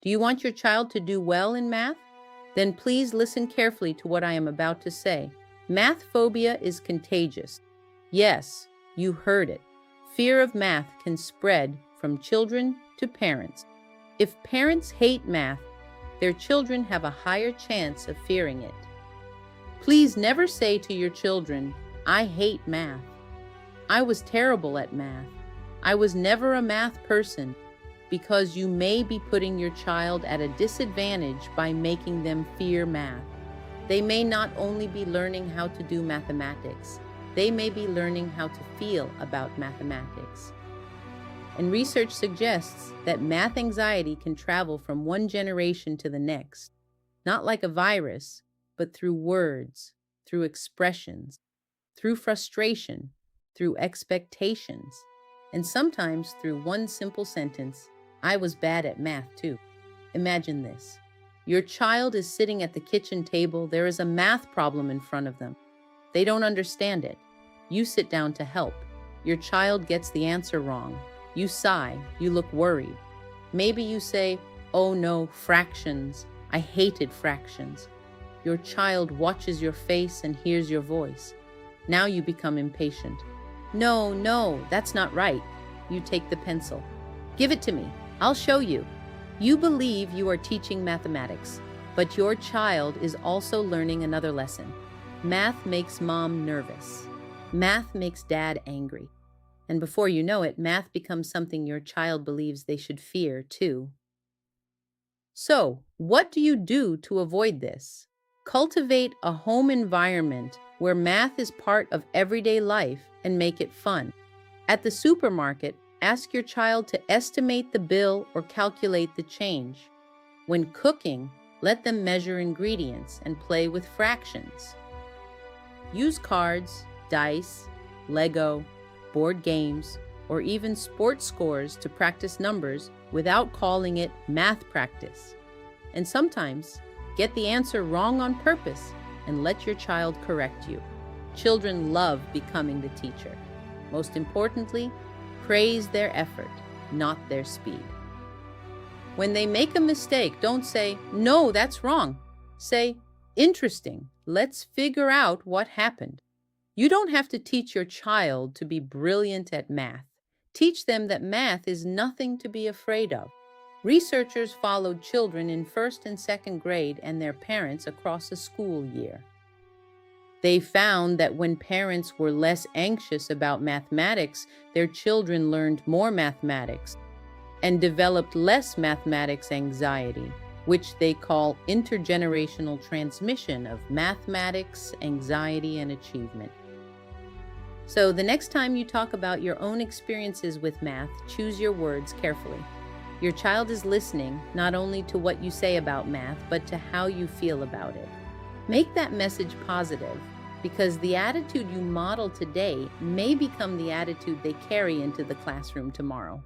Do you want your child to do well in math? Then please listen carefully to what I am about to say. Math phobia is contagious. Yes, you heard it. Fear of math can spread from children to parents. If parents hate math, their children have a higher chance of fearing it. Please never say to your children, "I hate math. I was terrible at math. I was never a math person," because you may be putting your child at a disadvantage by making them fear math. They may not only be learning how to do mathematics, they may be learning how to feel about mathematics. And research suggests that math anxiety can travel from one generation to the next, not like a virus, but through words, through expressions, through frustration, through expectations, and sometimes through one simple sentence, "I was bad at math too." Imagine this. Your child is sitting at the kitchen table. There is a math problem in front of them. They don't understand it. You sit down to help. Your child gets the answer wrong. You sigh. You look worried. Maybe you say, "Oh no, fractions. I hated fractions." Your child watches your face and hears your voice. Now you become impatient. "No, no, that's not right." You take the pencil. "Give it to me. I'll show you." You believe you are teaching mathematics, but your child is also learning another lesson. Math makes mom nervous. Math makes dad angry. And before you know it, math becomes something your child believes they should fear too. So, what do you do to avoid this? Cultivate a home environment where math is part of everyday life and make it fun. At the supermarket, ask your child to estimate the bill or calculate the change. When cooking, let them measure ingredients and play with fractions. Use cards, dice, Lego, board games, or even sports scores to practice numbers without calling it math practice. And sometimes, get the answer wrong on purpose and let your child correct you. Children love becoming the teacher. Most importantly, praise their effort, not their speed. When they make a mistake, don't say, "No, that's wrong." Say, "Interesting. Let's figure out what happened." You don't have to teach your child to be brilliant at math. Teach them that math is nothing to be afraid of. Researchers followed children in first and second grade and their parents across a school year. They found that when parents were less anxious about mathematics, their children learned more mathematics and developed less mathematics anxiety, which they call intergenerational transmission of mathematics, anxiety, and achievement. So the next time you talk about your own experiences with math, choose your words carefully. Your child is listening not only to what you say about math, but to how you feel about it. Make that message positive, because the attitude you model today may become the attitude they carry into the classroom tomorrow.